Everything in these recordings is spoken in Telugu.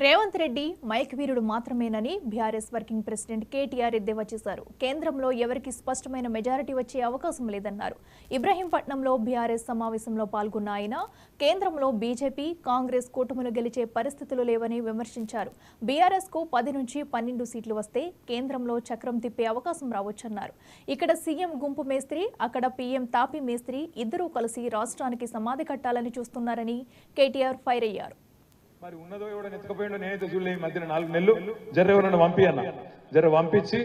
రేవంత్ రెడ్డి మైక్ వీరుడు మాత్రమేనని బీఆర్ఎస్ వర్కింగ్ ప్రెసిడెంట్ కేటీఆర్ ఎద్దేవా చేశారు. కేంద్రంలో ఎవరికి స్పష్టమైన మెజారిటీ వచ్చే అవకాశం లేదన్నారు. ఇబ్రహీంపట్నంలో బీఆర్ఎస్ సమావేశంలో పాల్గొన్న ఆయన కేంద్రంలో బీజేపీ, కాంగ్రెస్ కూటములు గెలిచే పరిస్థితులు లేవని విమర్శించారు. బీఆర్ఎస్ కు 10 నుంచి 12 సీట్లు వస్తే కేంద్రంలో చక్రం తిప్పే అవకాశం రావచ్చన్నారు. ఇక్కడ సీఎం గుంపు మేస్త్రి, అక్కడ పీఎం తాపీ మేస్త్రి ఇద్దరూ కలిసి రాష్ట్రానికి సమాధి కట్టాలని చూస్తున్నారని కేటీఆర్ ఫైర్ అయ్యారు. మరి ఉన్నదో ఎవడో ఎత్తుకపోయిండో నేనైతే చూడలే. ఈ మధ్యన 4 నెలలు ఎవరన్నా పంపి అన్న పంపించి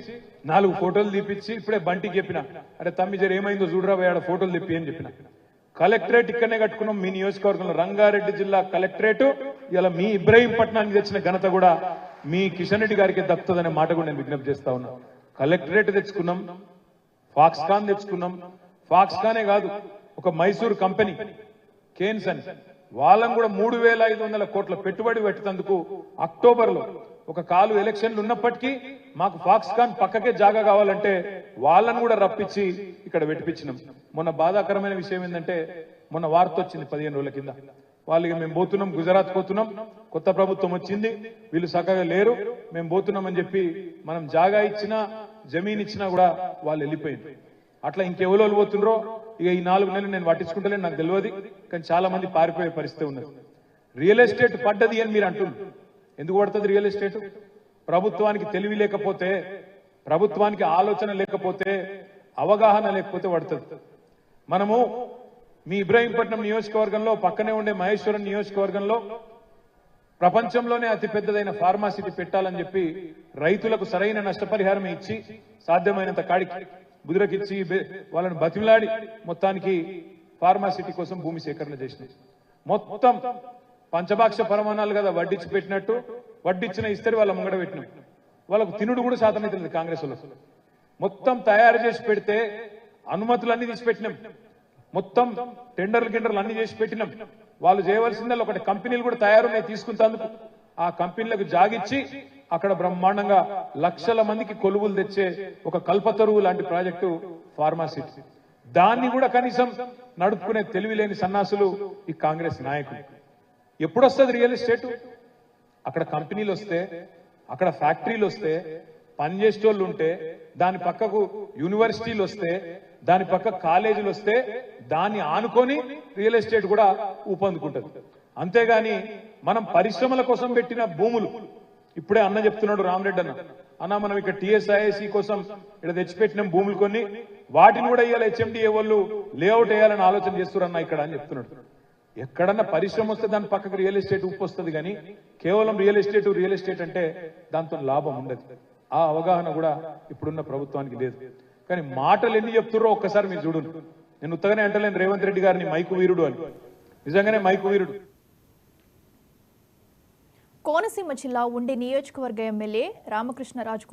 4 ఫోటోలు తీపిచ్చి ఇప్పుడే బంటికి చెప్పిన, అరే తమ్మి ఏమైందో చూడరా ఆడ ఫోటోలు తెప్పి అని చెప్పిన. కలెక్టరేట్ ఇక్కడనే కట్టుకున్నాం. మీ నియోజకవర్గంలో రంగారెడ్డి జిల్లా కలెక్టరేట్ ఇలా మీ ఇబ్రహీంపట్నానికి తెచ్చిన ఘనత కూడా మీ కిషన్ రెడ్డి గారికి దక్కుతుందనే మాట కూడా నేను విజ్ఞప్తి చేస్తా ఉన్నా. కలెక్టరేట్ తెచ్చుకున్నాం, ఫాక్స్కాన్ తెచ్చుకున్నాం. ఫాక్స్కానే కాదు, ఒక మైసూర్ కంపెనీ కేన్స్ అని వాళ్ళని కూడా 3,500 కోట్ల పెట్టుబడి పెట్టేందుకు అక్టోబర్లో ఒక కాలు ఎలక్షన్లు ఉన్నప్పటికీ మాకు ఫాక్స్కాన్ పక్కకే జాగా కావాలంటే వాళ్ళని కూడా రప్పించి ఇక్కడ పెట్టిపించినాం. మొన్న బాధాకరమైన విషయం ఏంటంటే మొన్న వార్త వచ్చింది 15 రోజుల కింద. వాళ్ళకి మేము పోతున్నాం, గుజరాత్ పోతున్నాం, కొత్త ప్రభుత్వం వచ్చింది, వీళ్ళు చక్కగా లేరు, మేము పోతున్నామని చెప్పి మనం జాగా ఇచ్చినా జమీన్ ఇచ్చినా కూడా వాళ్ళు వెళ్ళిపోయింది. అట్లా ఇంకెవరో పోతుండ్రో ఇక ఈ 4 నెలలు నేను పట్టించుకుంటలేను, నాకు తెలియదు. కానీ చాలా మంది పారిపోయే పరిస్థితి ఉన్నది. రియల్ ఎస్టేట్ పడ్డది అని మీరు అంటున్నారు. ఎందుకు పడుతుంది రియల్ ఎస్టేట్? ప్రభుత్వానికి తెలివి లేకపోతే, ప్రభుత్వానికి ఆలోచన లేకపోతే, అవగాహన లేకపోతే పడుతుంది. మనము మీ ఇబ్రహీంపట్నం నియోజకవర్గంలో పక్కనే ఉండే మహేశ్వరం నియోజకవర్గంలో ప్రపంచంలోనే అతిపెద్దదైన ఫార్మాసిటీ పెట్టాలని చెప్పి రైతులకు సరైన నష్టపరిహారం ఇచ్చి సాధ్యమైనంత కాడికి బుదిరకిచ్చి వాళ్ళని బతిమిలాడి మొత్తానికి ఫార్మాసిటీ కోసం భూమి సేకరణ చేసినాయి. మొత్తం పంచభాక్ష పరమాణాలు కదా వడ్డించి పెట్టినట్టు వడ్డిచ్చిన ఇస్తరి వాళ్ళ ముంగడ పెట్టినాం. వాళ్ళకు తినుడు కూడా శాతమైతుంది. కాంగ్రెస్ వాళ్ళు మొత్తం తయారు చేసి పెడితే అనుమతులన్నీ తీసి పెట్టినాం, మొత్తం టెండర్లు అన్ని చేసి పెట్టినాం. వాళ్ళు చేయవలసిందల్లా ఒకటి కంపెనీలు కూడా తయారున్నాయి తీసుకుంటేందుకు. ఆ కంపెనీలకు జాగిచ్చి అక్కడ బ్రహ్మాండంగా లక్షల మందికి కొలువులు తెచ్చే ఒక కల్పతరువు లాంటి ప్రాజెక్టు ఫార్మాసిటీ. దాన్ని కూడా కనీసం నడుపుకునే తెలివి లేని సన్నాసులు ఈ కాంగ్రెస్ నాయకులు. ఎప్పుడొస్తుంది రియల్ ఎస్టేట్? అక్కడ కంపెనీలు వస్తే, అక్కడ ఫ్యాక్టరీలు వస్తే, పనిచేసేటోళ్ళు ఉంటే, దాని పక్కకు యూనివర్సిటీలు వస్తే, దాని పక్క కాలేజీలు వస్తే దాన్ని ఆనుకొని రియల్ ఎస్టేట్ కూడా ఊపందుకుంటుంది. అంతేగాని మనం పరిశ్రమల కోసం పెట్టిన భూములు, ఇప్పుడే అన్న చెప్తున్నాడు రామరెడ్డి అన్న మనం ఇక్కడ టీఎస్ఐఐసి కోసం ఇక్కడ తెచ్చిపెట్టిన భూములు కొన్ని, వాటిని కూడా ఇవాళ హెచ్ఎండిఏ వాళ్ళు లేఅవుట్ వేయాలని ఆలోచన చేస్తున్నారన్న ఇక్కడ అని చెప్తున్నాడు. ఎక్కడన్నా పరిశ్రమ వస్తే దాని పక్కకు రియల్ ఎస్టేట్ ఉప్పు వస్తుంది, కానీ కేవలం రియల్ ఎస్టేట్ అంటే దాంతో లాభం ఉండదు. ఆ అవగాహన కూడా ఇప్పుడున్న ప్రభుత్వానికి లేదు. కానీ మాటలు ఎన్ని చెప్తున్నారో ఒక్కసారి మీరు చూడండి. నేను ఉత్తగానే అంటలేను రేవంత్ రెడ్డి గారిని మైకు వీరుడు అని, నిజంగానే మైకు వీరుడు. కోనసీమ జిల్లా ఉండి నియోజకవర్గ ఎమ్మెల్యే రామకృష్ణరాజుకు